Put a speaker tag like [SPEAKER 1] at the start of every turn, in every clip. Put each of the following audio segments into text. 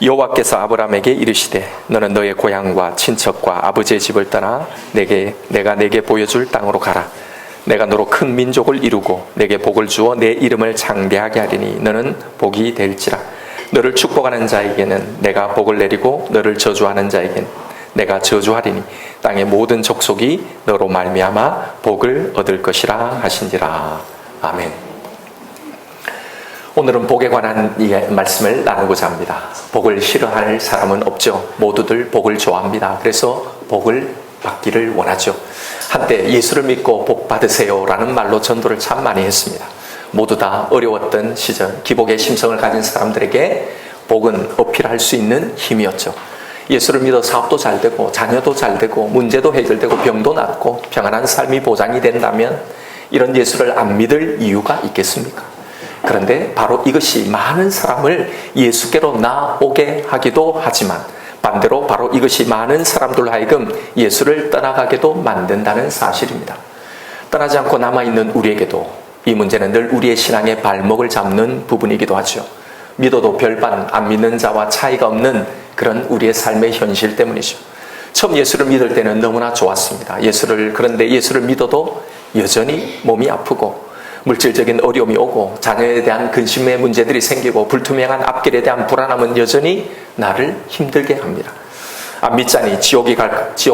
[SPEAKER 1] 여호와께서 아브라함에게 이르시되 너는 너의 고향과 친척과 아버지의 집을 떠나 내가 내게 보여줄 땅으로 가라. 내가 너로 큰 민족을 이루고 내게 복을 주어 내 이름을 창대하게 하리니 너는 복이 될지라. 너를 축복하는 자에게는 내가 복을 내리고 너를 저주하는 자에게는 내가 저주하리니 땅의 모든 족속이 너로 말미암아 복을 얻을 것이라 하신지라. 아멘. 오늘은 복에 관한 말씀을 나누고자 합니다. 복을 싫어할 사람은 없죠. 모두들 복을 좋아합니다. 그래서 복을 받기를 원하죠. 한때 예수를 믿고 복 받으세요 라는 말로 전도를 참 많이 했습니다. 모두 다 어려웠던 시절, 기복의 심성을 가진 사람들에게 복은 어필할 수 있는 힘이었죠. 예수를 믿어 사업도 잘 되고 자녀도 잘 되고 문제도 해결되고 병도 낫고 평안한 삶이 보장이 된다면 이런 예수를 안 믿을 이유가 있겠습니까? 그런데 바로 이것이 많은 사람을 예수께로 나오게 하기도 하지만 반대로 바로 이것이 많은 사람들로 하여금 예수를 떠나가게도 만든다는 사실입니다. 떠나지 않고 남아있는 우리에게도 이 문제는 늘 우리의 신앙의 발목을 잡는 부분이기도 하죠. 믿어도 별반 안 믿는 자와 차이가 없는 그런 우리의 삶의 현실 때문이죠. 처음 예수를 믿을 때는 너무나 좋았습니다. 그런데 예수를 믿어도 여전히 몸이 아프고 물질적인 어려움이 오고 자녀에 대한 근심의 문제들이 생기고 불투명한 앞길에 대한 불안함은 여전히 나를 힘들게 합니다. 안 믿자니 지옥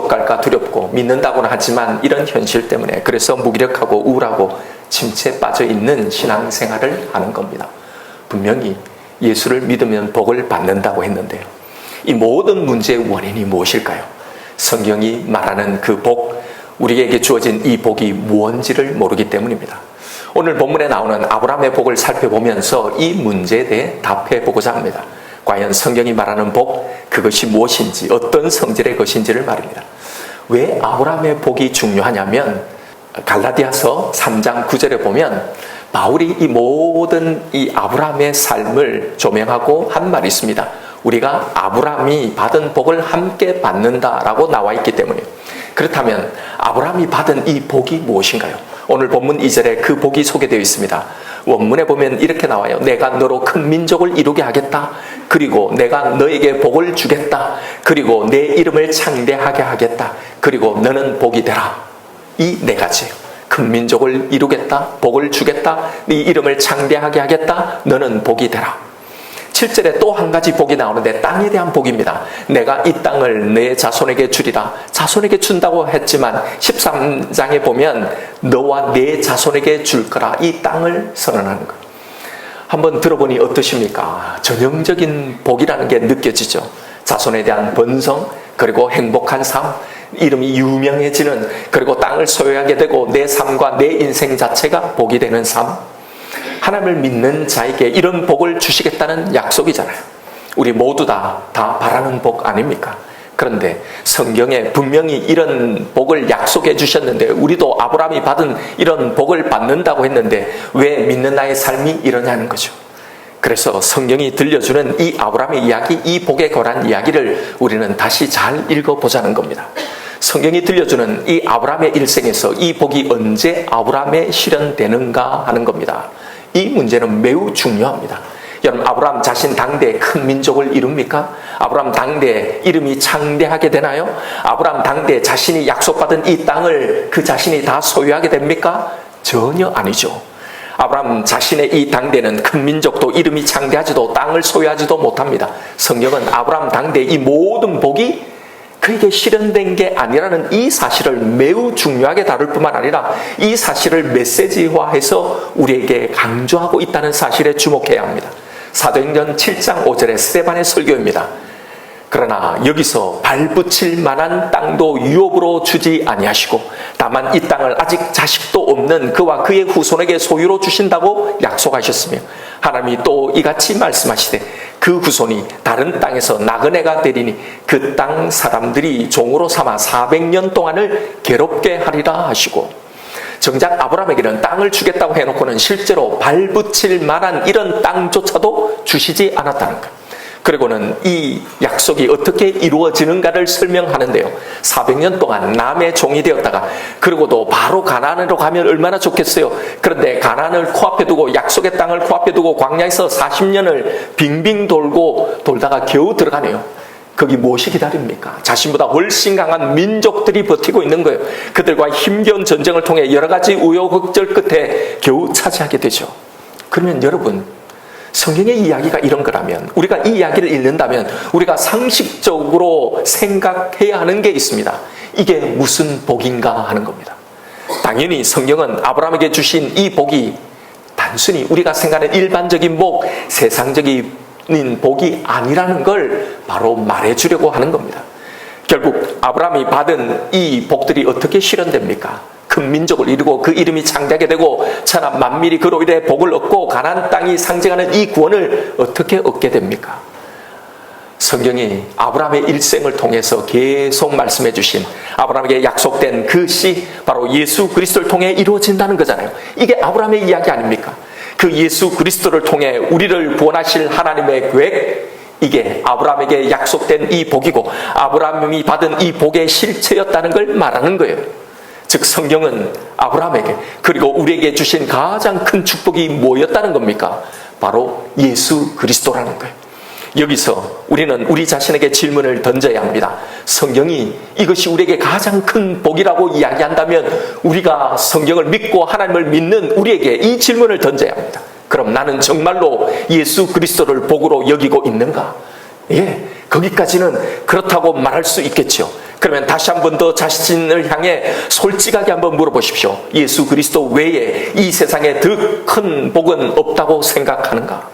[SPEAKER 1] 갈까 두렵고 믿는다고는 하지만 이런 현실 때문에 그래서 무기력하고 우울하고 침체에 빠져 있는 신앙생활을 하는 겁니다. 분명히 예수를 믿으면 복을 받는다고 했는데요. 이 모든 문제의 원인이 무엇일까요? 성경이 말하는 그 복, 우리에게 주어진 이 복이 무엇인지를 모르기 때문입니다. 오늘 본문에 나오는 아브라함의 복을 살펴보면서 이 문제에 대해 답해 보고자 합니다. 과연 성경이 말하는 복, 그것이 무엇인지, 어떤 성질의 것인지를 말입니다. 왜 아브라함의 복이 중요하냐면 갈라디아서 3장 9절에 보면 바울이 이 모든 이 아브라함의 삶을 조명하고 한 말이 있습니다. 우리가 아브라함이 받은 복을 함께 받는다라고 나와 있기 때문에 그렇다면 아브라함이 받은 이 복이 무엇인가요? 오늘 본문 2절에 그 복이 소개되어 있습니다. 원문에 보면 이렇게 나와요. 내가 너로 큰 민족을 이루게 하겠다. 그리고 내가 너에게 복을 주겠다. 그리고 내 이름을 창대하게 하겠다. 그리고 너는 복이 되라. 이 네 가지예요. 큰 민족을 이루겠다. 복을 주겠다. 네 이름을 창대하게 하겠다. 너는 복이 되라. 7절에 또 한 가지 복이 나오는데 땅에 대한 복입니다. 내가 이 땅을 내 자손에게 주리라. 자손에게 준다고 했지만 13장에 보면 너와 내 자손에게 줄 거라. 이 땅을 선언하는 거예요. 한번 들어보니 어떠십니까? 전형적인 복이라는 게 느껴지죠. 자손에 대한 번성, 그리고 행복한 삶, 이름이 유명해지는, 그리고 땅을 소유하게 되고 내 삶과 내 인생 자체가 복이 되는 삶. 하나님을 믿는 자에게 이런 복을 주시겠다는 약속이잖아요. 우리 모두 다 바라는 복 아닙니까? 그런데 성경에 분명히 이런 복을 약속해 주셨는데 우리도 아브라함이 받은 이런 복을 받는다고 했는데 왜 믿는 나의 삶이 이러냐는 거죠. 그래서 성경이 들려주는 이 아브라함의 이야기, 이 복에 관한 이야기를 우리는 다시 잘 읽어보자는 겁니다. 성경이 들려주는 이 아브라함의 일생에서 이 복이 언제 아브라함에 실현되는가 하는 겁니다. 이 문제는 매우 중요합니다. 여러분, 아브라함 자신 당대에 큰 민족을 이룹니까? 아브라함 당대에 이름이 창대하게 되나요? 아브라함 당대에 자신이 약속받은 이 땅을 그 자신이 다 소유하게 됩니까? 전혀 아니죠. 아브라함 자신의 이 당대는 큰 민족도 이름이 창대하지도 땅을 소유하지도 못합니다. 성경은 아브라함 당대의 이 모든 복이 그에게 실현된 게 아니라는 이 사실을 매우 중요하게 다룰 뿐만 아니라 이 사실을 메시지화해서 우리에게 강조하고 있다는 사실에 주목해야 합니다. 사도행전 7장 5절의 스데반의 설교입니다. 그러나 여기서 발붙일 만한 땅도 유업으로 주지 아니하시고 다만 이 땅을 아직 자식도 없는 그와 그의 후손에게 소유로 주신다고 약속하셨으며 하나님이 또 이같이 말씀하시되 그 후손이 다른 땅에서 나그네가 되리니 그 땅 사람들이 종으로 삼아 400년 동안을 괴롭게 하리라 하시고 정작 아브라함에게는 땅을 주겠다고 해놓고는 실제로 발붙일 만한 이런 땅조차도 주시지 않았다는 것. 그리고는 이 약속이 어떻게 이루어지는가를 설명하는데요. 400년 동안 남의 종이 되었다가 그리고도 바로 가나안으로 가면 얼마나 좋겠어요. 그런데 가나안을 코앞에 두고 약속의 땅을 코앞에 두고 광야에서 40년을 빙빙 돌다가 겨우 들어가네요. 거기 무엇이 기다립니까? 자신보다 훨씬 강한 민족들이 버티고 있는 거예요. 그들과 힘겨운 전쟁을 통해 여러 가지 우여곡절 끝에 겨우 차지하게 되죠. 그러면 여러분, 성경의 이야기가 이런 거라면, 우리가 이 이야기를 읽는다면 우리가 상식적으로 생각해야 하는 게 있습니다. 이게 무슨 복인가 하는 겁니다. 당연히 성경은 아브라함에게 주신 이 복이 단순히 우리가 생각하는 일반적인 복, 세상적인 복이 아니라는 걸 바로 말해주려고 하는 겁니다. 결국 아브라함이 받은 이 복들이 어떻게 실현됩니까? 큰 민족을 이루고 그 이름이 창대하게 되고 천하 만민이 그로 인해 복을 얻고 가나안 땅이 상징하는 이 구원을 어떻게 얻게 됩니까? 성경이 아브라함의 일생을 통해서 계속 말씀해 주신 아브라함에게 약속된 그 시, 바로 예수 그리스도를 통해 이루어진다는 거잖아요. 이게 아브라함의 이야기 아닙니까? 그 예수 그리스도를 통해 우리를 구원하실 하나님의 계획, 이게 아브라함에게 약속된 이 복이고 아브라함이 받은 이 복의 실체였다는 걸 말하는 거예요. 즉 성경은 아브라함에게 그리고 우리에게 주신 가장 큰 축복이 뭐였다는 겁니까? 바로 예수 그리스도라는 거예요. 여기서 우리는 우리 자신에게 질문을 던져야 합니다. 성경이 이것이 우리에게 가장 큰 복이라고 이야기한다면 우리가 성경을 믿고 하나님을 믿는 우리에게 이 질문을 던져야 합니다. 그럼 나는 정말로 예수 그리스도를 복으로 여기고 있는가? 예, 거기까지는 그렇다고 말할 수 있겠죠. 그러면 다시 한 번 더 자신을 향해 솔직하게 한번 물어보십시오. 예수 그리스도 외에 이 세상에 더 큰 복은 없다고 생각하는가?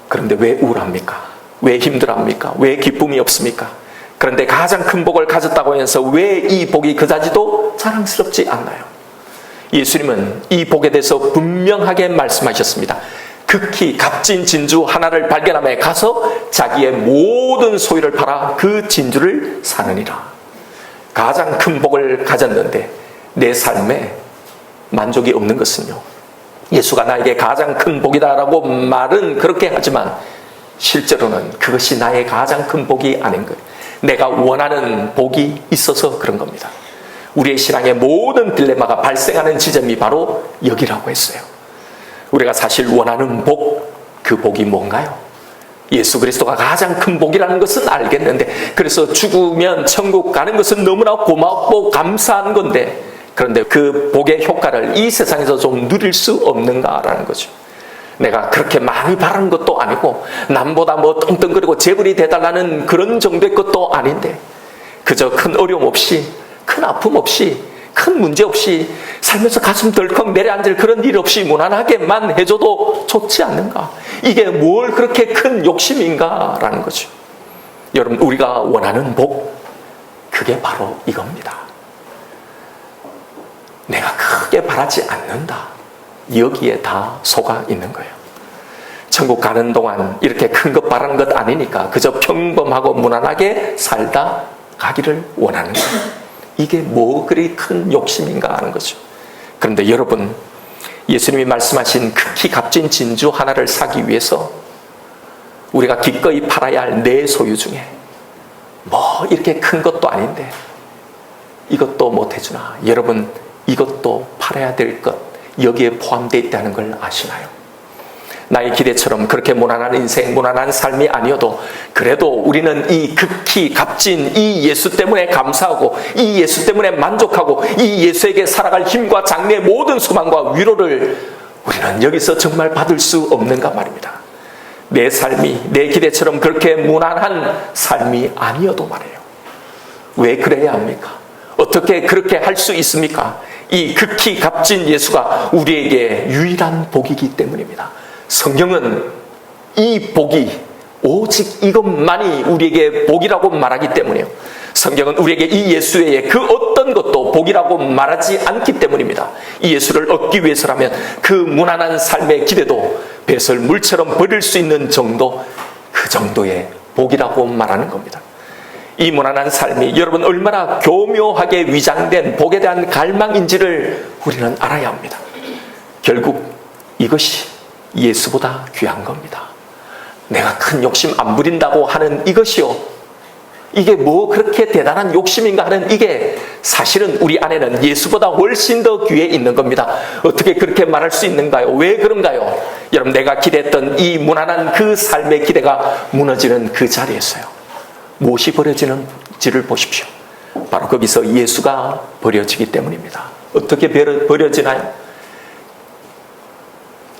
[SPEAKER 1] 그런데 왜 우울합니까? 왜 힘들어합니까? 왜 기쁨이 없습니까? 그런데 가장 큰 복을 가졌다고 해서 왜 이 복이 그다지도 자랑스럽지 않나요? 예수님은 이 복에 대해서 분명하게 말씀하셨습니다. 극히 값진 진주 하나를 발견하며 가서 자기의 모든 소유를 팔아 그 진주를 사느니라. 가장 큰 복을 가졌는데 내 삶에 만족이 없는 것은요, 예수가 나에게 가장 큰 복이다라고 말은 그렇게 하지만 실제로는 그것이 나의 가장 큰 복이 아닌 거예요. 내가 원하는 복이 있어서 그런 겁니다. 우리의 신앙의 모든 딜레마가 발생하는 지점이 바로 여기라고 했어요. 우리가 사실 원하는 복, 그 복이 뭔가요? 예수 그리스도가 가장 큰 복이라는 것은 알겠는데, 그래서 죽으면 천국 가는 것은 너무나 고맙고 감사한 건데, 그런데 그 복의 효과를 이 세상에서 좀 누릴 수 없는가라는 거죠. 내가 그렇게 많이 바라는 것도 아니고 남보다 뭐 떵떵거리고 재벌이 돼달라는 그런 정도의 것도 아닌데, 그저 큰 어려움 없이, 큰 아픔 없이, 큰 문제 없이 살면서 가슴 덜컥 내려앉을 그런 일 없이 무난하게만 해줘도 좋지 않는가? 이게 뭘 그렇게 큰 욕심인가라는 거죠. 여러분, 우리가 원하는 복, 그게 바로 이겁니다. 내가 크게 바라지 않는다. 여기에 다 속아 있는 거예요. 천국 가는 동안 이렇게 큰 것 바라는 것 아니니까 그저 평범하고 무난하게 살다 가기를 원하는 거예요. 이게 뭐 그리 큰 욕심인가 하는 거죠. 그런데 여러분, 예수님이 말씀하신 극히 값진 진주 하나를 사기 위해서 우리가 기꺼이 팔아야 할 내 소유 중에 뭐 이렇게 큰 것도 아닌데 이것도 못해주나? 여러분, 이것도 팔아야 될 것, 여기에 포함되어 있다는 걸 아시나요? 나의 기대처럼 그렇게 무난한 인생, 무난한 삶이 아니어도 그래도 우리는 이 극히 값진 이 예수 때문에 감사하고 이 예수 때문에 만족하고 이 예수에게 살아갈 힘과 장래의 모든 소망과 위로를 우리는 여기서 정말 받을 수 없는가 말입니다. 내 삶이 내 기대처럼 그렇게 무난한 삶이 아니어도 말이에요. 왜 그래야 합니까? 어떻게 그렇게 할 수 있습니까? 이 극히 값진 예수가 우리에게 유일한 복이기 때문입니다. 성경은 이 복이 오직 이것만이 우리에게 복이라고 말하기 때문이에요. 성경은 우리에게 이 예수 외에 그 어떤 것도 복이라고 말하지 않기 때문입니다. 이 예수를 얻기 위해서라면 그 무난한 삶의 기대도 배설물처럼 버릴 수 있는 정도, 그 정도의 복이라고 말하는 겁니다. 이 무난한 삶이 여러분 얼마나 교묘하게 위장된 복에 대한 갈망인지를 우리는 알아야 합니다. 결국 이것이 예수보다 귀한 겁니다. 내가 큰 욕심 안 부린다고 하는 이것이요, 이게 뭐 그렇게 대단한 욕심인가 하는 이게 사실은 우리 안에는 예수보다 훨씬 더 귀에 있는 겁니다. 어떻게 그렇게 말할 수 있는가요? 왜 그런가요? 여러분, 내가 기대했던 이 무난한 그 삶의 기대가 무너지는 그 자리에서요, 무엇이 버려지는지를 보십시오. 바로 거기서 예수가 버려지기 때문입니다. 어떻게 버려지나요?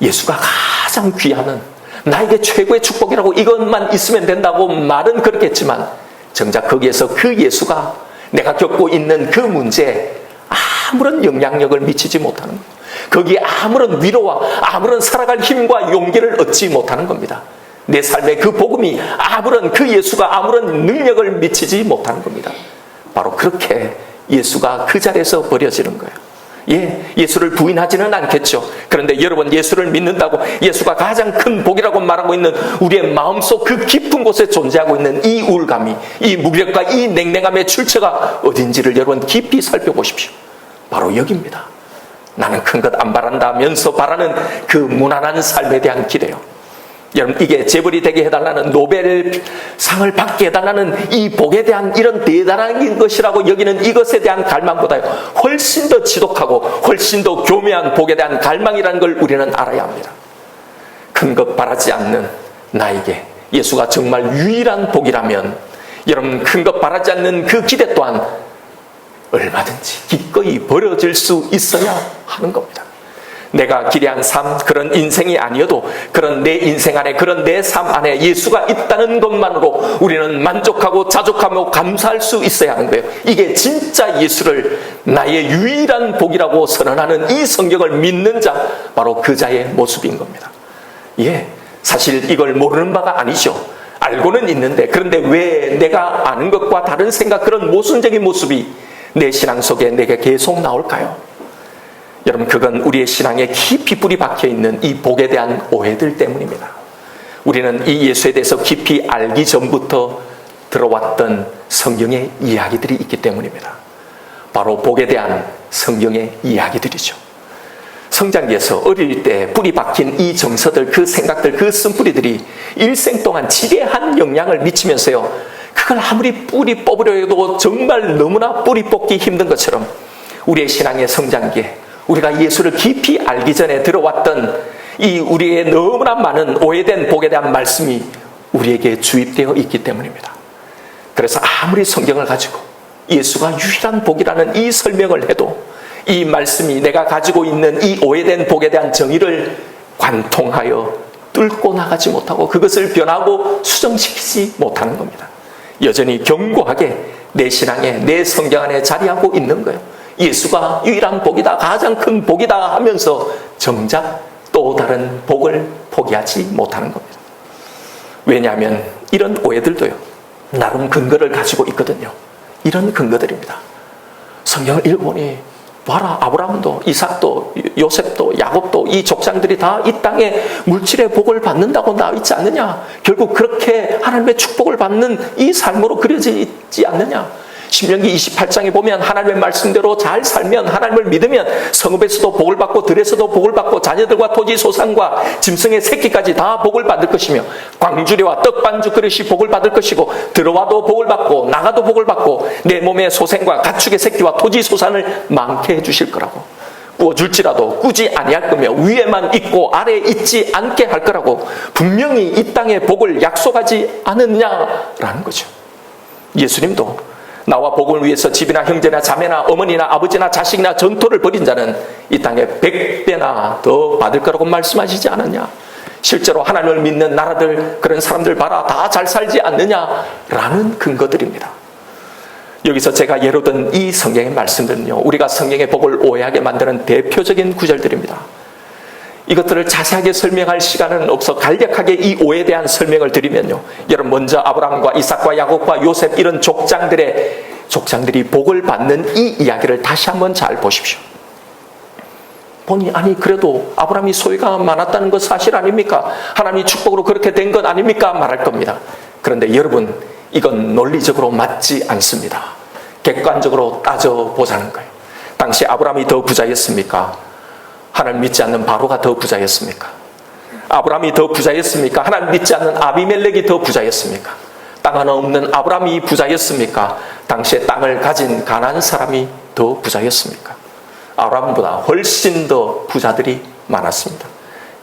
[SPEAKER 1] 예수가 가장 귀하는, 나에게 최고의 축복이라고 이것만 있으면 된다고 말은 그렇겠지만 정작 거기에서 그 예수가 내가 겪고 있는 그 문제에 아무런 영향력을 미치지 못하는 거예요. 거기에 아무런 위로와 아무런 살아갈 힘과 용기를 얻지 못하는 겁니다. 내 삶에 그 복음이 아무런, 그 예수가 아무런 능력을 미치지 못하는 겁니다. 바로 그렇게 예수가 그 자리에서 버려지는 거예요. 예수를 부인하지는 않겠죠. 그런데 여러분, 예수를 믿는다고 예수가 가장 큰 복이라고 말하고 있는 우리의 마음속 그 깊은 곳에 존재하고 있는 이 우울감이, 이 무력과 이 냉랭함의 출처가 어딘지를 여러분 깊이 살펴보십시오. 바로 여기입니다. 나는 큰 것 안 바란다면서 바라는 그 무난한 삶에 대한 기대요. 여러분, 이게 재벌이 되게 해달라는, 노벨상을 받게 해달라는 이 복에 대한 이런 대단한 것이라고 여기는 이것에 대한 갈망보다 훨씬 더 지독하고 훨씬 더 교묘한 복에 대한 갈망이라는 걸 우리는 알아야 합니다. 큰 것 바라지 않는 나에게 예수가 정말 유일한 복이라면 여러분, 큰 것 바라지 않는 그 기대 또한 얼마든지 기꺼이 버려질 수 있어야 하는 겁니다. 내가 기대한 삶, 그런 인생이 아니어도 그런 내 인생 안에, 그런 내 삶 안에 예수가 있다는 것만으로 우리는 만족하고 자족하며 감사할 수 있어야 하는 거예요. 이게 진짜 예수를 나의 유일한 복이라고 선언하는 이 성경을 믿는 자, 바로 그 자의 모습인 겁니다. 사실 이걸 모르는 바가 아니죠. 알고는 있는데, 그런데 왜 내가 아는 것과 다른 생각, 그런 모순적인 모습이 내 신앙 속에 내게 계속 나올까요? 여러분, 그건 우리의 신앙에 깊이 뿌리 박혀있는 이 복에 대한 오해들 때문입니다. 우리는 이 예수에 대해서 깊이 알기 전부터 들어왔던 성경의 이야기들이 있기 때문입니다. 바로 복에 대한 성경의 이야기들이죠. 성장기에서 어릴 때 뿌리 박힌 이 정서들, 그 생각들, 그 쓴뿌리들이 일생 동안 지대한 영향을 미치면서요, 그걸 아무리 뿌리 뽑으려 해도 정말 너무나 뿌리 뽑기 힘든 것처럼 우리의 신앙의 성장기에 우리가 예수를 깊이 알기 전에 들어왔던 이 우리의 너무나 많은 오해된 복에 대한 말씀이 우리에게 주입되어 있기 때문입니다. 그래서 아무리 성경을 가지고 예수가 유일한 복이라는 이 설명을 해도 이 말씀이 내가 가지고 있는 이 오해된 복에 대한 정의를 관통하여 뚫고 나가지 못하고 그것을 변하고 수정시키지 못하는 겁니다. 여전히 견고하게 내 신앙에, 내 성경 안에 자리하고 있는 거예요. 예수가 유일한 복이다, 가장 큰 복이다 하면서 정작 또 다른 복을 포기하지 못하는 겁니다. 왜냐하면 이런 오해들도요, 나름 근거를 가지고 있거든요. 이런 근거들입니다. 성경을 읽어보니 봐라, 아브라함도, 이삭도, 요셉도, 야곱도, 이 족장들이 다 이 땅에 물질의 복을 받는다고 나와 있지 않느냐? 결국 그렇게 하나님의 축복을 받는 이 삶으로 그려져 있지 않느냐? 신명기 28장에 보면 하나님의 말씀대로 잘 살면, 하나님을 믿으면 성읍에서도 복을 받고 들에서도 복을 받고 자녀들과 토지 소산과 짐승의 새끼까지 다 복을 받을 것이며 광주리와 떡반죽 그릇이 복을 받을 것이고 들어와도 복을 받고 나가도 복을 받고 내 몸의 소생과 가축의 새끼와 토지 소산을 많게 해주실 거라고, 꾸어줄지라도 꾸지 아니할 거며 위에만 있고 아래에 있지 않게 할 거라고 분명히 이 땅의 복을 약속하지 않았냐라는 거죠. 예수님도 나와 복을 위해서 집이나 형제나 자매나 어머니나 아버지나 자식이나 전토를 벌인 자는 이 땅에 100배나 더 받을 거라고 말씀하시지 않았냐? 실제로 하나님을 믿는 나라들, 그런 사람들 봐라, 다 잘 살지 않느냐라는 근거들입니다. 여기서 제가 예로 든 이 성경의 말씀들은요, 우리가 성경의 복을 오해하게 만드는 대표적인 구절들입니다. 이것들을 자세하게 설명할 시간은 없어 간략하게 이 오해에 대한 설명을 드리면요, 여러분, 먼저 아브라함과 이삭과 야곱과 요셉, 이런 족장들이 복을 받는 이 이야기를 다시 한번 잘 보십시오. 보니 아니 그래도 아브라함이 소유가 많았다는 것 사실 아닙니까? 하나님이 축복으로 그렇게 된 것 아닙니까? 말할 겁니다. 그런데 여러분, 이건 논리적으로 맞지 않습니다. 객관적으로 따져보자는 거예요. 당시 아브라함이 더 부자였습니까? 하나님 믿지 않는 바로가 더 부자였습니까? 아브라함이 더 부자였습니까? 하나님 믿지 않는 아비멜렉이 더 부자였습니까? 땅 하나 없는 아브라함이 부자였습니까? 당시에 땅을 가진 가나안 사람이 더 부자였습니까? 아브라함보다 훨씬 더 부자들이 많았습니다.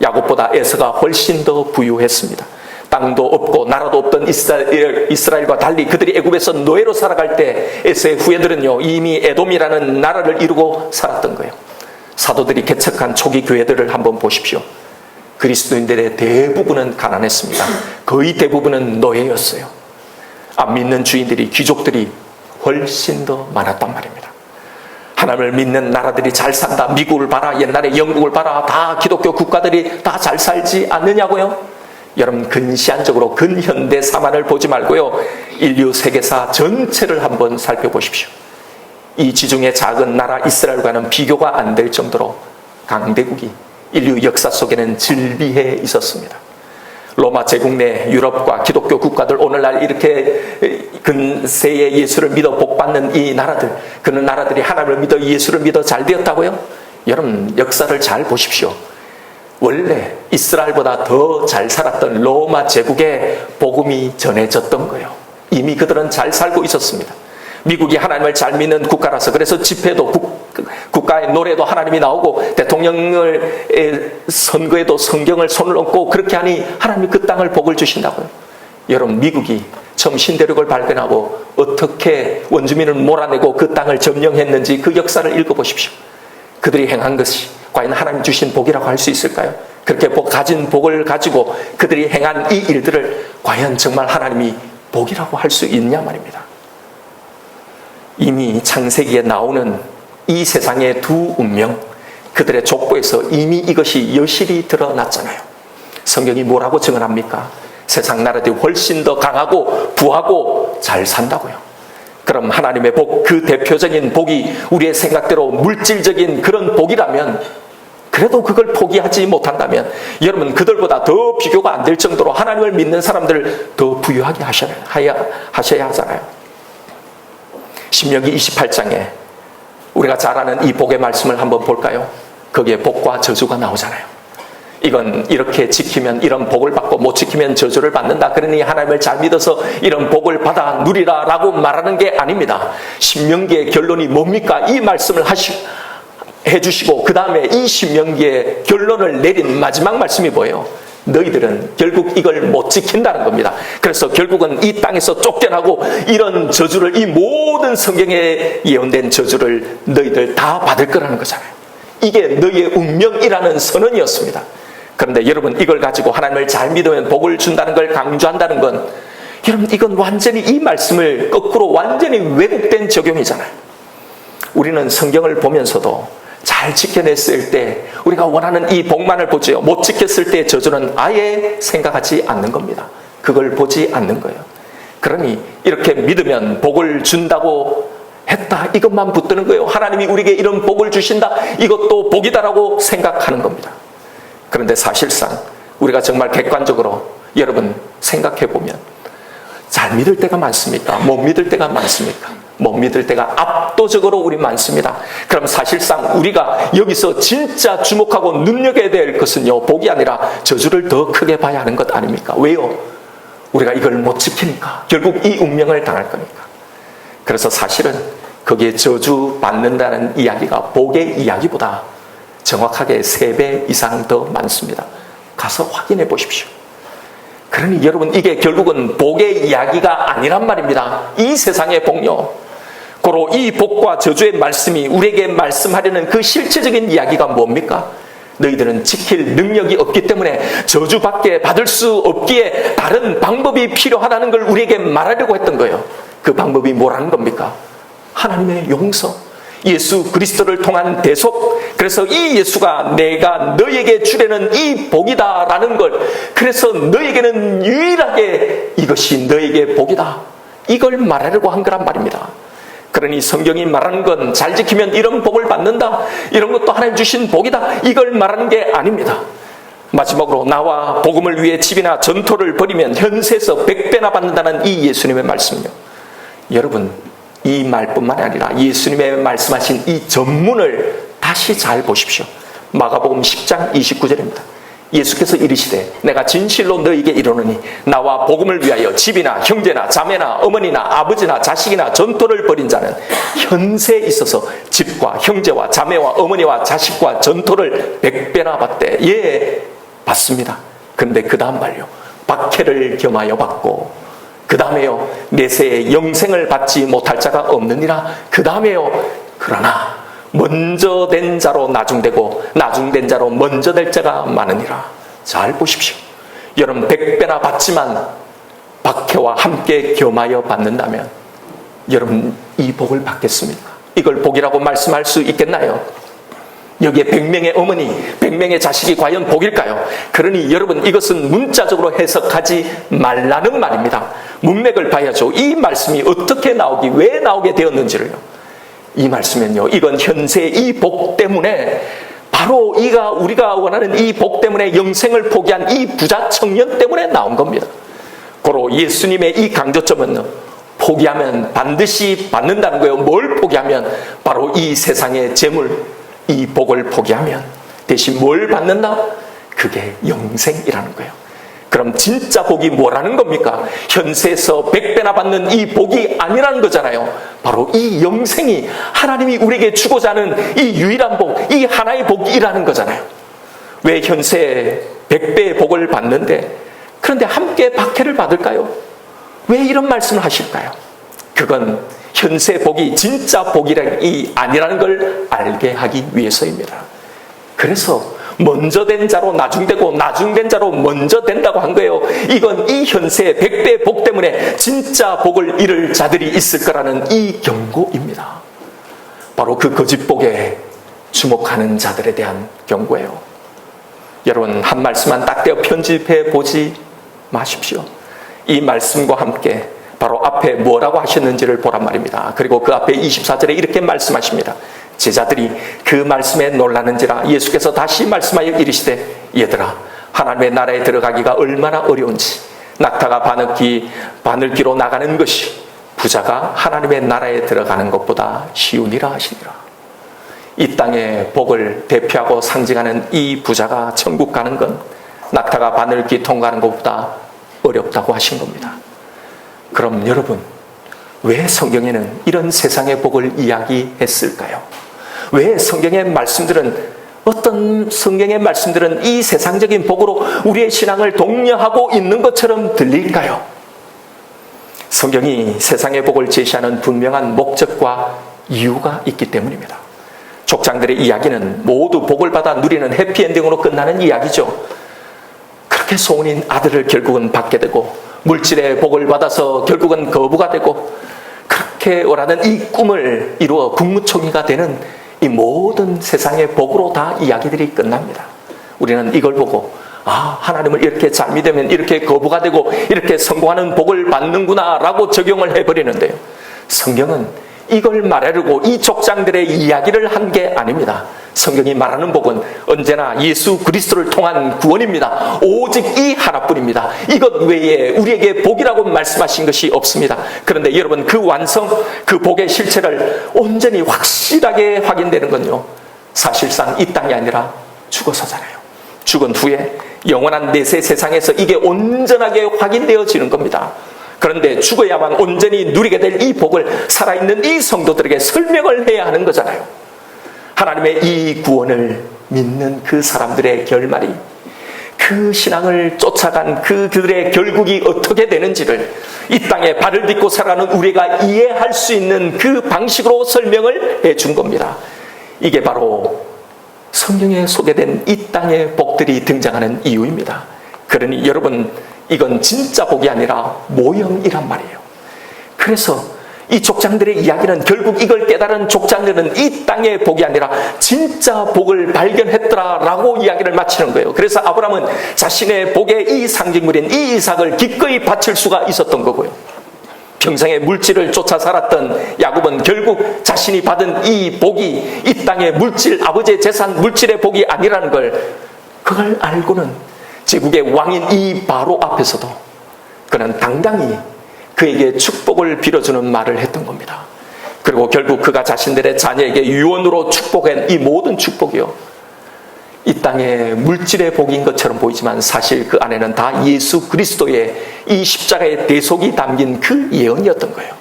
[SPEAKER 1] 야곱보다 에서가 훨씬 더 부유했습니다. 땅도 없고 나라도 없던 이스라엘과 달리 그들이 애굽에서 노예로 살아갈 때 에서의 후예들은요, 이미 에돔이라는 나라를 이루고 살았던 거예요. 사도들이 개척한 초기 교회들을 한번 보십시오. 그리스도인들의 대부분은 가난했습니다. 거의 대부분은 노예였어요. 안 믿는 주인들이, 귀족들이 훨씬 더 많았단 말입니다. 하나님을 믿는 나라들이 잘 산다. 미국을 봐라, 옛날에 영국을 봐라. 다 기독교 국가들이 다 잘 살지 않느냐고요? 여러분, 근시안적으로 근현대사만을 보지 말고요, 인류 세계사 전체를 한번 살펴보십시오. 이 지중해 작은 나라 이스라엘과는 비교가 안 될 정도로 강대국이 인류 역사 속에는 즐비해 있었습니다. 로마 제국 내 유럽과 기독교 국가들, 오늘날 이렇게 근세에 예수를 믿어 복받는 이 나라들, 그런 나라들이 하나님을 믿어 예수를 믿어 잘 되었다고요? 여러분, 역사를 잘 보십시오. 원래 이스라엘보다 더 잘 살았던 로마 제국에 복음이 전해졌던 거예요. 이미 그들은 잘 살고 있었습니다. 미국이 하나님을 잘 믿는 국가라서, 그래서 집회도 국가의 노래도 하나님이 나오고 대통령을 선거에도 성경을 손을 얹고 그렇게 하니 하나님이 그 땅을 복을 주신다고요. 여러분, 미국이 처음 신대륙을 발견하고 어떻게 원주민을 몰아내고 그 땅을 점령했는지 그 역사를 읽어보십시오. 그들이 행한 것이 과연 하나님 주신 복이라고 할 수 있을까요? 그렇게 가진 복을 가지고 그들이 행한 이 일들을 과연 정말 하나님이 복이라고 할 수 있냐 말입니다. 이미 창세기에 나오는 이 세상의 두 운명, 그들의 족보에서 이미 이것이 여실히 드러났잖아요. 성경이 뭐라고 증언합니까? 세상 나라들이 훨씬 더 강하고 부하고 잘 산다고요. 그럼 하나님의 복, 그 대표적인 복이 우리의 생각대로 물질적인 그런 복이라면, 그래도 그걸 포기하지 못한다면 여러분, 그들보다 더 비교가 안 될 정도로 하나님을 믿는 사람들을 더 부유하게 하셔야 하잖아요. 신명기 28장에 우리가 잘 아는 이 복의 말씀을 한번 볼까요? 거기에 복과 저주가 나오잖아요. 이건 이렇게 지키면 이런 복을 받고 못 지키면 저주를 받는다. 그러니 하나님을 잘 믿어서 이런 복을 받아 누리라 라고 말하는 게 아닙니다. 신명기의 결론이 뭡니까? 이 말씀을 해주시고 그 다음에 이 신명기의 결론을 내린 마지막 말씀이 뭐예요? 너희들은 결국 이걸 못 지킨다는 겁니다. 그래서 결국은 이 땅에서 쫓겨나고 이런 저주를, 이 모든 성경에 예언된 저주를 너희들 다 받을 거라는 거잖아요. 이게 너희의 운명이라는 선언이었습니다. 그런데 여러분, 이걸 가지고 하나님을 잘 믿으면 복을 준다는 걸 강조한다는 건, 여러분, 이건 완전히 이 말씀을 거꾸로 완전히 왜곡된 적용이잖아요. 우리는 성경을 보면서도 잘 지켜냈을 때 우리가 원하는 이 복만을 보지요. 못 지켰을 때의 저주는 아예 생각하지 않는 겁니다. 그걸 보지 않는 거예요. 그러니 이렇게 믿으면 복을 준다고 했다, 이것만 붙드는 거예요. 하나님이 우리에게 이런 복을 주신다, 이것도 복이다라고 생각하는 겁니다. 그런데 사실상 우리가 정말 객관적으로 여러분 생각해 보면 잘 믿을 때가 많습니까? 못 믿을 때가 많습니까? 못 믿을 때가 압도적으로 우리 많습니다. 그럼 사실상 우리가 여기서 진짜 주목하고 눈여겨야 될 것은요, 복이 아니라 저주를 더 크게 봐야 하는 것 아닙니까? 왜요? 우리가 이걸 못 지키니까, 결국 이 운명을 당할 거니까. 그래서 사실은 거기에 저주 받는다는 이야기가 복의 이야기보다 정확하게 3배 이상 더 많습니다. 가서 확인해 보십시오. 그러니 여러분, 이게 결국은 복의 이야기가 아니란 말입니다. 이 세상의 복요. 고로 이 복과 저주의 말씀이 우리에게 말씀하려는 그 실체적인 이야기가 뭡니까? 너희들은 지킬 능력이 없기 때문에 저주밖에 받을 수 없기에 다른 방법이 필요하다는 걸 우리에게 말하려고 했던 거예요. 그 방법이 뭐라는 겁니까? 하나님의 용서, 예수 그리스도를 통한 대속. 그래서 이 예수가 내가 너에게 주려는 이 복이다라는 걸, 그래서 너에게는 유일하게 이것이 너에게 복이다, 이걸 말하려고 한 거란 말입니다. 그러니 성경이 말하는 건 잘 지키면 이런 복을 받는다, 이런 것도 하나님 주신 복이다, 이걸 말하는 게 아닙니다. 마지막으로 나와 복음을 위해 집이나 전토를 벌이면 현세에서 100배나 받는다는 이 예수님의 말씀요. 여러분, 이 말뿐만 아니라 예수님의 말씀하신 이 전문을 다시 잘 보십시오. 마가복음 10장 29절입니다. 예수께서 이르시되 내가 진실로 너희에게 이르노니 나와 복음을 위하여 집이나 형제나 자매나 어머니나 아버지나 자식이나 전토를 벌인 자는 현세에 있어서 집과 형제와 자매와 어머니와 자식과 전토를 100배나 받되 예 받습니다. 그런데 그 다음 말요 박해를 겸하여 받고 그 다음에요 내세에 영생을 받지 못할 자가 없느니라. 그 다음에요 그러나 먼저 된 자로 나중되고 나중된 자로 먼저 될 자가 많으니라. 잘 보십시오. 여러분 100배나 받지만 박해와 함께 겸하여 받는다면 여러분 이 복을 받겠습니까? 이걸 복이라고 말씀할 수 있겠나요? 여기에 100명의 어머니, 100명의 자식이 과연 복일까요? 그러니 여러분 이것은 문자적으로 해석하지 말라는 말입니다. 문맥을 봐야죠. 이 말씀이 어떻게 나오기, 왜 나오게 되었는지를요. 이 말씀은요, 이건 현세의 이 복 때문에 바로 우리가 원하는 이 복 때문에 영생을 포기한 이 부자 청년 때문에 나온 겁니다. 고로 예수님의 이 강조점은 포기하면 반드시 받는다는 거예요. 뭘 포기하면? 바로 이 세상의 재물, 이 복을 포기하면 대신 뭘 받는다? 그게 영생이라는 거예요. 그럼 진짜 복이 뭐라는 겁니까? 현세에서 100배나 받는 이 복이 아니라는 거잖아요. 바로 이 영생이 하나님이 우리에게 주고자 하는 이 유일한 복, 이 하나의 복이라는 거잖아요. 왜 현세에 100배의 복을 받는데 그런데 함께 박해를 받을까요? 왜 이런 말씀을 하실까요? 그건 현세 복이 진짜 복이 아니라는 걸 알게 하기 위해서입니다. 그래서 먼저 된 자로 나중되고 나중된 자로 먼저 된다고 한 거예요. 이건 이 현세의 100배의 복 때문에 진짜 복을 잃을 자들이 있을 거라는 이 경고입니다. 바로 그 거짓 복에 주목하는 자들에 대한 경고예요. 여러분 한 말씀만 딱 떼어 편집해 보지 마십시오. 이 말씀과 함께 바로 앞에 뭐라고 하셨는지를 보란 말입니다. 그리고 그 앞에 24절에 이렇게 말씀하십니다. 제자들이 그 말씀에 놀라는지라 예수께서 다시 말씀하여 이르시되 얘들아 하나님의 나라에 들어가기가 얼마나 어려운지 낙타가 바늘기로 나가는 것이 부자가 하나님의 나라에 들어가는 것보다 쉬우니라 하시니라. 이 땅의 복을 대표하고 상징하는 이 부자가 천국 가는 건 낙타가 바늘기 통과하는 것보다 어렵다고 하신 겁니다. 그럼 여러분 왜 성경에는 이런 세상의 복을 이야기했을까요? 왜 성경의 말씀들은 이 세상적인 복으로 우리의 신앙을 독려하고 있는 것처럼 들릴까요? 성경이 세상의 복을 제시하는 분명한 목적과 이유가 있기 때문입니다. 족장들의 이야기는 모두 복을 받아 누리는 해피엔딩으로 끝나는 이야기죠. 그렇게 소원인 아들을 결국은 받게 되고 물질의 복을 받아서 결국은 거부가 되고 그렇게 원하는 이 꿈을 이루어 국무총리가 되는 이 모든 세상의 복으로 다 이야기들이 끝납니다. 우리는 이걸 보고 하나님을 이렇게 잘 믿으면 이렇게 거부가 되고 이렇게 성공하는 복을 받는구나 라고 적용을 해버리는데요. 성경은 이걸 말하려고 이 족장들의 이야기를 한 게 아닙니다. 성경이 말하는 복은 언제나 예수 그리스도를 통한 구원입니다. 오직 이 하나뿐입니다. 이것 외에 우리에게 복이라고 말씀하신 것이 없습니다. 그런데 여러분 그 완성, 그 복의 실체를 온전히 확실하게 확인되는 건요, 사실상 이 땅이 아니라 죽어서잖아요. 죽은 후에 영원한 내세 세상에서 이게 온전하게 확인되어지는 겁니다. 그런데 죽어야만 온전히 누리게 될 이 복을 살아있는 이 성도들에게 설명을 해야 하는 거잖아요. 하나님의 이 구원을 믿는 그 사람들의 결말이, 그 신앙을 쫓아간 그들의 결국이 어떻게 되는지를 이 땅에 발을 딛고 살아가는 우리가 이해할 수 있는 그 방식으로 설명을 해준 겁니다. 이게 바로 성경에 소개된 이 땅의 복들이 등장하는 이유입니다. 그러니 여러분, 이건 진짜 복이 아니라 모형이란 말이에요. 그래서 이 족장들의 이야기는 결국 이걸 깨달은 족장들은 이 땅의 복이 아니라 진짜 복을 발견했더라라고 이야기를 마치는 거예요. 그래서 아브라함은 자신의 복의 이 상징물인 이 이삭을 기꺼이 바칠 수가 있었던 거고요. 평생에 물질을 쫓아 살았던 야곱은 결국 자신이 받은 이 복이 이 땅의 물질, 아버지의 재산, 물질의 복이 아니라는 그걸 알고는 제국의 왕인 이 바로 앞에서도 그는 당당히 그에게 축복을 빌어주는 말을 했던 겁니다. 그리고 결국 그가 자신들의 자녀에게 유언으로 축복한 이 모든 축복이요, 이 땅의 물질의 복인 것처럼 보이지만 사실 그 안에는 다 예수 그리스도의 이 십자가의 대속이 담긴 그 예언이었던 거예요.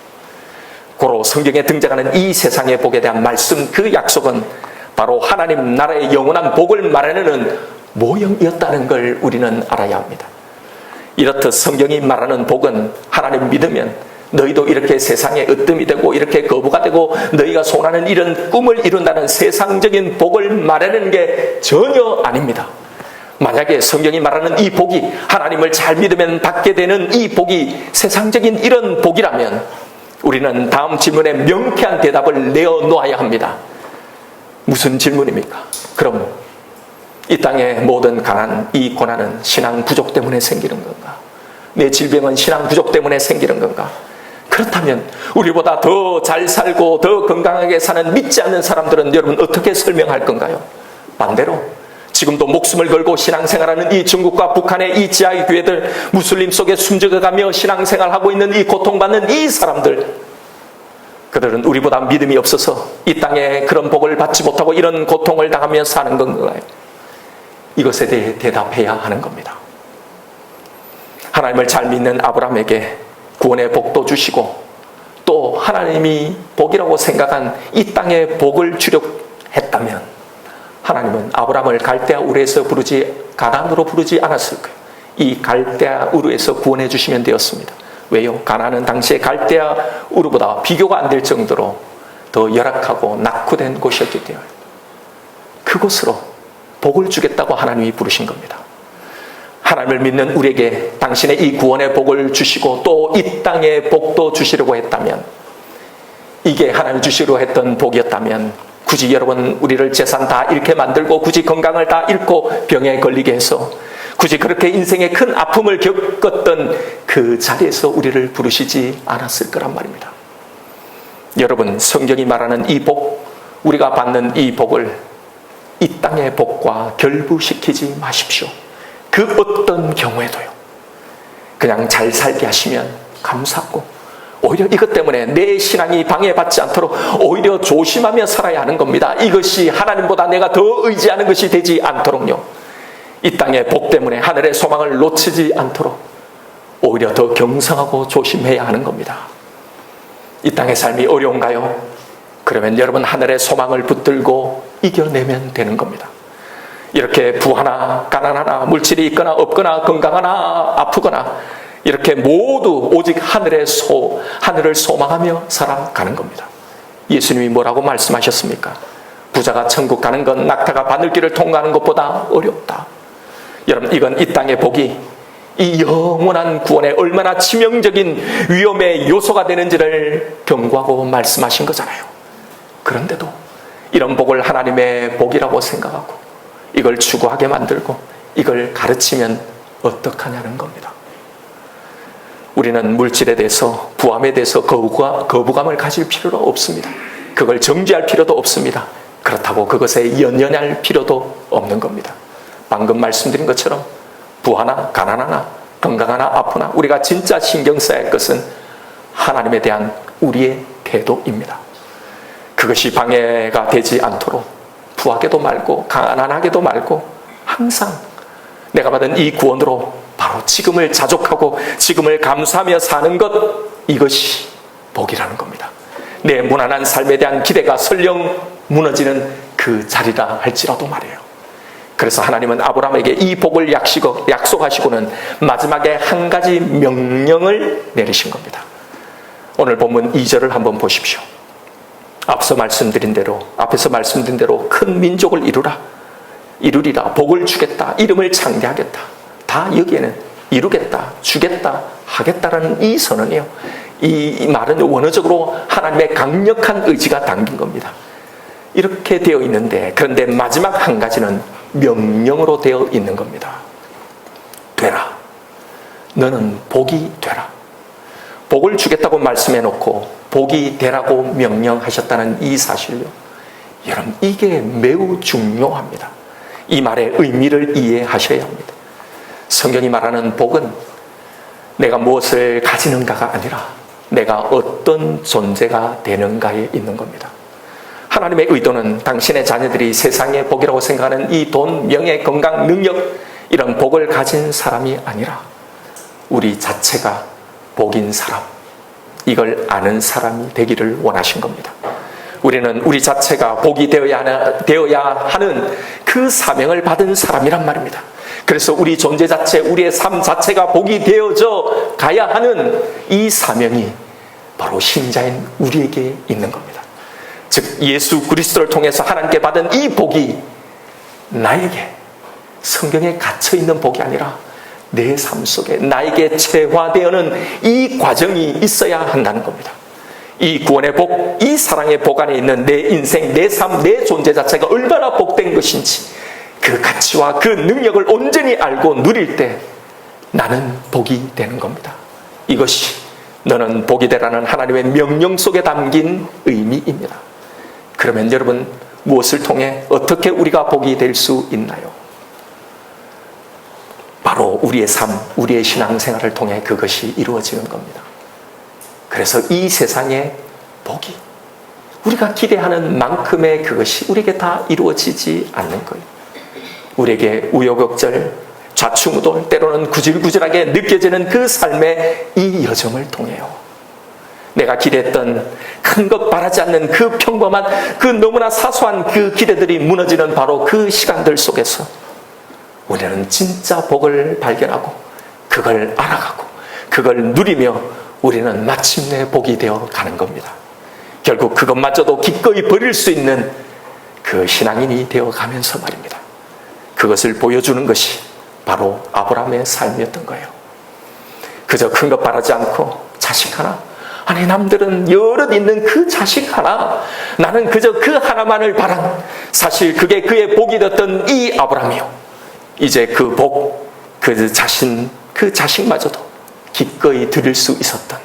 [SPEAKER 1] 고로 성경에 등장하는 이 세상의 복에 대한 말씀, 그 약속은 바로 하나님 나라의 영원한 복을 말하는 모형이었다는 걸 우리는 알아야 합니다. 이렇듯 성경이 말하는 복은 하나님 믿으면 너희도 이렇게 세상에 으뜸이 되고 이렇게 거부가 되고 너희가 소원하는 이런 꿈을 이룬다는 세상적인 복을 말하는 게 전혀 아닙니다. 만약에 성경이 말하는 이 복이 하나님을 잘 믿으면 받게 되는 이 복이 세상적인 이런 복이라면 우리는 다음 질문에 명쾌한 대답을 내어놓아야 합니다. 무슨 질문입니까? 그럼 이 땅의 모든 가난, 이 고난은 신앙 부족 때문에 생기는 건가? 내 질병은 신앙 부족 때문에 생기는 건가? 그렇다면 우리보다 더 잘 살고 더 건강하게 사는 믿지 않는 사람들은 여러분 어떻게 설명할 건가요? 반대로 지금도 목숨을 걸고 신앙생활하는 이 중국과 북한의 이 지하의 교회들, 무슬림 속에 숨죽어가며 신앙생활하고 있는 이 고통받는 이 사람들, 그들은 우리보다 믿음이 없어서 이 땅에 그런 복을 받지 못하고 이런 고통을 당하며 사는 건가요? 이것에 대해 대답해야 하는 겁니다. 하나님을 잘 믿는 아브라함에게 구원의 복도 주시고 또 하나님이 복이라고 생각한 이 땅에 복을 주려 했다면 하나님은 아브라함을 갈대아 우르에서 가나안으로 부르지 않았을 거예요. 이 갈대아 우르에서 구원해 주시면 되었습니다. 왜요? 가나안은 당시에 갈대아 우르보다 비교가 안 될 정도로 더 열악하고 낙후된 곳이었기 때문에 그곳으로 복을 주겠다고 하나님이 부르신 겁니다. 하나님을 믿는 우리에게 당신의 이 구원의 복을 주시고 또 이 땅의 복도 주시려고 했다면, 이게 하나님 주시려고 했던 복이었다면 굳이 여러분 우리를 재산 다 잃게 만들고 굳이 건강을 다 잃고 병에 걸리게 해서 굳이 그렇게 인생의 큰 아픔을 겪었던 그 자리에서 우리를 부르시지 않았을 거란 말입니다. 여러분, 성경이 말하는 이 복, 우리가 받는 이 복을 이 땅의 복과 결부시키지 마십시오. 그 어떤 경우에도요. 그냥 잘 살게 하시면 감사하고 오히려 이것 때문에 내 신앙이 방해받지 않도록 오히려 조심하며 살아야 하는 겁니다. 이것이 하나님보다 내가 더 의지하는 것이 되지 않도록요. 이 땅의 복 때문에 하늘의 소망을 놓치지 않도록 오히려 더 경성하고 조심해야 하는 겁니다. 이 땅의 삶이 어려운가요? 그러면 여러분 하늘의 소망을 붙들고 이겨내면 되는 겁니다. 이렇게 부하나 가난하나 물질이 있거나 없거나 건강하나 아프거나 이렇게 모두 오직 하늘을 소망하며 살아가는 겁니다. 예수님이 뭐라고 말씀하셨습니까? 부자가 천국 가는 건 낙타가 바늘길을 통과하는 것보다 어렵다. 여러분, 이건 이 땅의 복이 이 영원한 구원에 얼마나 치명적인 위험의 요소가 되는지를 경고하고 말씀하신 거잖아요. 그런데도 이런 복을 하나님의 복이라고 생각하고 이걸 추구하게 만들고 이걸 가르치면 어떡하냐는 겁니다. 우리는 물질에 대해서, 부함에 대해서 거부감을 가질 필요가 없습니다. 그걸 정죄할 필요도 없습니다. 그렇다고 그것에 연연할 필요도 없는 겁니다. 방금 말씀드린 것처럼 부하나 가난하나 건강하나 아프나 우리가 진짜 신경 써야 할 것은 하나님에 대한 우리의 태도입니다. 그것이 방해가 되지 않도록 부하게도 말고 가난하게도 말고 항상 내가 받은 이 구원으로 바로 지금을 자족하고 지금을 감사하며 사는 것, 이것이 복이라는 겁니다. 내 무난한 삶에 대한 기대가 설령 무너지는 그 자리라 할지라도 말이에요. 그래서 하나님은 아브라함에게 이 복을 약속하시고는 마지막에 한 가지 명령을 내리신 겁니다. 오늘 본문 2절을 한번 보십시오. 앞에서 말씀드린 대로 큰 민족을 이루리라, 복을 주겠다, 이름을 창대하겠다. 다 여기에는 이루겠다, 주겠다, 하겠다라는 이 선언이에요. 이 말은 원어적으로 하나님의 강력한 의지가 담긴 겁니다. 이렇게 되어 있는데, 그런데 마지막 한 가지는 명령으로 되어 있는 겁니다. 되라. 너는 복이 되라. 복을 주겠다고 말씀해 놓고 복이 되라고 명령하셨다는 이 사실요. 여러분, 이게 매우 중요합니다. 이 말의 의미를 이해하셔야 합니다. 성경이 말하는 복은 내가 무엇을 가지는가가 아니라 내가 어떤 존재가 되는가에 있는 겁니다. 하나님의 의도는 당신의 자녀들이 세상의 복이라고 생각하는 이 돈, 명예, 건강, 능력, 이런 복을 가진 사람이 아니라 우리 자체가 복인 사람, 이걸 아는 사람이 되기를 원하신 겁니다. 우리는 우리 자체가 복이 되어야 하는 그 사명을 받은 사람이란 말입니다. 그래서 우리 존재 자체, 우리의 삶 자체가 복이 되어져 가야 하는 이 사명이 바로 신자인 우리에게 있는 겁니다. 즉 예수 그리스도를 통해서 하나님께 받은 이 복이 나에게 성경에 갇혀있는 복이 아니라 내 삶 속에 나에게 체화되어는 이 과정이 있어야 한다는 겁니다. 이 구원의 복, 이 사랑의 복 안에 있는 내 인생, 내 삶, 내 존재 자체가 얼마나 복된 것인지 그 가치와 그 능력을 온전히 알고 누릴 때 나는 복이 되는 겁니다. 이것이 너는 복이 되라는 하나님의 명령 속에 담긴 의미입니다. 그러면 여러분, 무엇을 통해 어떻게 우리가 복이 될 수 있나요? 바로 우리의 삶, 우리의 신앙생활을 통해 그것이 이루어지는 겁니다. 그래서 이 세상의 복이 우리가 기대하는 만큼의 그것이 우리에게 다 이루어지지 않는 거예요. 우리에게 우여곡절, 좌충우돌, 때로는 구질구질하게 느껴지는 그 삶의 이 여정을 통해요. 내가 기대했던 큰 것 바라지 않는 그 평범한, 그 너무나 사소한 그 기대들이 무너지는 바로 그 시간들 속에서 우리는 진짜 복을 발견하고 그걸 알아가고 그걸 누리며 우리는 마침내 복이 되어 가는 겁니다. 결국 그것마저도 기꺼이 버릴 수 있는 그 신앙인이 되어 가면서 말입니다. 그것을 보여주는 것이 바로 아브라함의 삶이었던 거예요. 그저 큰 것 바라지 않고 자식 하나, 아니 남들은 여럿 있는 그 자식 하나, 나는 그저 그 하나만을 바란, 사실 그게 그의 복이 됐던 이 아브라함이요, 이제 그 복, 그 자식마저도 기꺼이 드릴 수 있었던,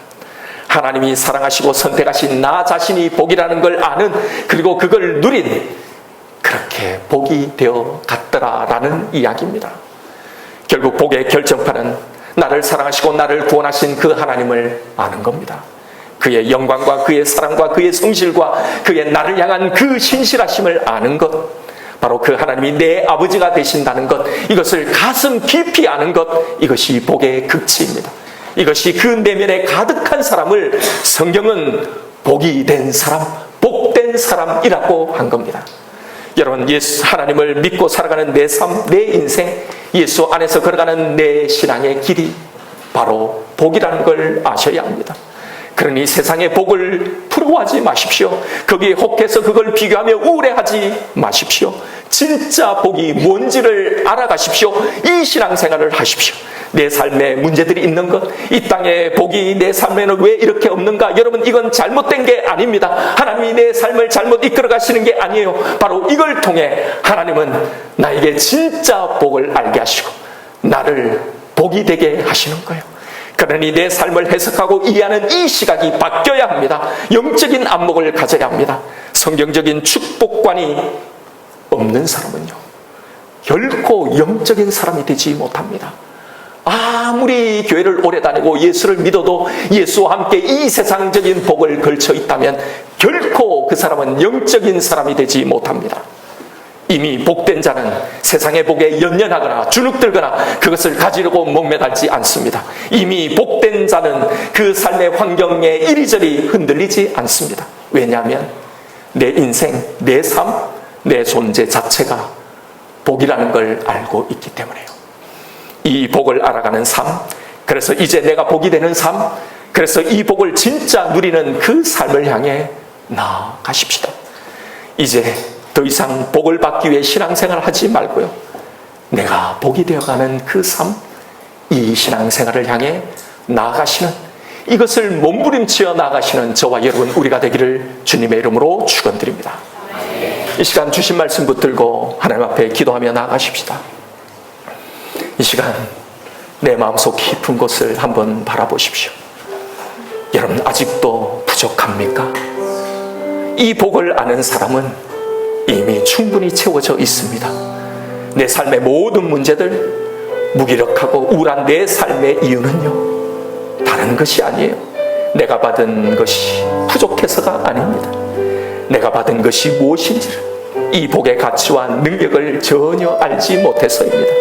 [SPEAKER 1] 하나님이 사랑하시고 선택하신 나 자신이 복이라는 걸 아는, 그리고 그걸 누린, 그렇게 복이 되어 갔더라라는 이야기입니다. 결국 복의 결정판은 나를 사랑하시고 나를 구원하신 그 하나님을 아는 겁니다. 그의 영광과 그의 사랑과 그의 성실과 그의 나를 향한 그 신실하심을 아는 것, 바로 그 하나님이 내 아버지가 되신다는 것, 이것을 가슴 깊이 아는 것, 이것이 복의 극치입니다. 이것이 그 내면에 가득한 사람을 성경은 복이 된 사람, 복된 사람이라고 한 겁니다. 여러분, 예수 하나님을 믿고 살아가는 내 삶, 내 인생, 예수 안에서 걸어가는 내 신앙의 길이 바로 복이라는 걸 아셔야 합니다. 그러니 세상의 복을 부러워하지 마십시오. 거기에 혹해서 그걸 비교하며 우울해하지 마십시오. 진짜 복이 뭔지를 알아가십시오. 이 신앙생활을 하십시오. 내 삶에 문제들이 있는 것, 이 땅의 복이 내 삶에는 왜 이렇게 없는가? 여러분, 이건 잘못된 게 아닙니다. 하나님이 내 삶을 잘못 이끌어 가시는 게 아니에요. 바로 이걸 통해 하나님은 나에게 진짜 복을 알게 하시고 나를 복이 되게 하시는 거예요. 그러니 내 삶을 해석하고 이해하는 이 시각이 바뀌어야 합니다. 영적인 안목을 가져야 합니다. 성경적인 축복관이 없는 사람은요, 결코 영적인 사람이 되지 못합니다. 아무리 교회를 오래 다니고 예수를 믿어도 예수와 함께 이 세상적인 복을 걸쳐 있다면 결코 그 사람은 영적인 사람이 되지 못합니다. 이미 복된 자는 세상의 복에 연연하거나 주눅들거나 그것을 가지려고 목매달지 않습니다. 이미 복된 자는 그 삶의 환경에 이리저리 흔들리지 않습니다. 왜냐하면 내 인생, 내 삶, 내 존재 자체가 복이라는 걸 알고 있기 때문에요. 이 복을 알아가는 삶, 그래서 이제 내가 복이 되는 삶, 그래서 이 복을 진짜 누리는 그 삶을 향해 나아가십시다. 이제 더 이상 복을 받기 위해 신앙생활을 하지 말고요, 내가 복이 되어가는 그 삶, 이 신앙생활을 향해 나아가시는, 이것을 몸부림치어 나아가시는 저와 여러분 우리가 되기를 주님의 이름으로 축원드립니다. 이 시간 주신 말씀 붙들고 하나님 앞에 기도하며 나아가십시다. 이 시간 내 마음속 깊은 곳을 한번 바라보십시오. 여러분, 아직도 부족합니까? 이 복을 아는 사람은 이미 충분히 채워져 있습니다. 내 삶의 모든 문제들, 무기력하고 우울한 내 삶의 이유는요, 다른 것이 아니에요. 내가 받은 것이 부족해서가 아닙니다. 내가 받은 것이 무엇인지를, 이 복의 가치와 능력을 전혀 알지 못해서입니다.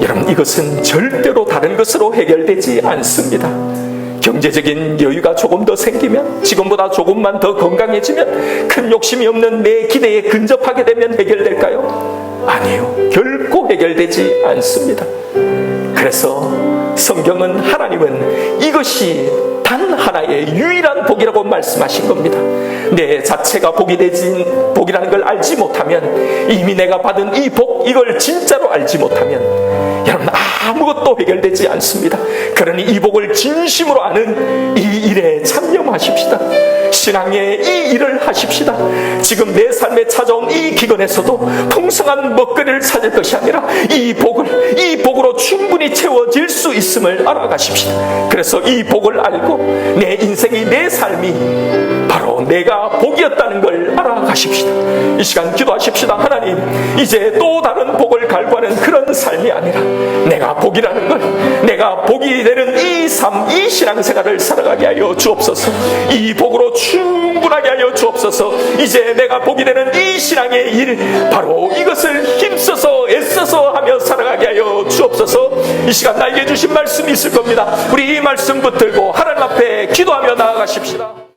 [SPEAKER 1] 여러분, 이것은 절대로 다른 것으로 해결되지 않습니다. 경제적인 여유가 조금 더 생기면, 지금보다 조금만 더 건강해지면, 큰 욕심이 없는 내 기대에 근접하게 되면 해결될까요? 아니요, 결코 해결되지 않습니다. 그래서 성경은, 하나님은 이것이 단 하나의 유일한 복이라고 말씀하신 겁니다. 내 자체가 복이라는 걸 알지 못하면, 이미 내가 받은 이 복, 이걸 진짜로 알지 못하면 여러분, 아무것도 해결되지 않습니다. 그러니 이 복을 진심으로 아는 이 일에 참여하십시다. 신앙의 이 일을 하십시다. 지금 내 삶에 찾아온 이 기근에서도 풍성한 먹거리를 찾을 것이 아니라 이 복으로 충분히 채워질 수 있음을 알아가십시다. 그래서 이 복을 알고 내 인생이, 내 삶이 바로 내가 복이었다는 걸 알아가십시다. 이 시간 기도하십시다. 하나님, 이제 또 다른 복을 갈구하는 그런 삶이 아니라 내가 복이라는 걸, 내가 복이 되는 이 삶, 이 신앙생활을 살아가게 하여 주옵소서. 이 복으로 충분하게 하여 주옵소서. 이제 내가 복이 되는 이 신앙의 일, 바로 이것을 힘써서 애써서 하며 살아가게 하여 주옵소서. 이 시간 나에게 주신 말씀이 있을 겁니다. 우리 이 말씀 붙들고 하나님 앞에 기도하며 나아가십시다.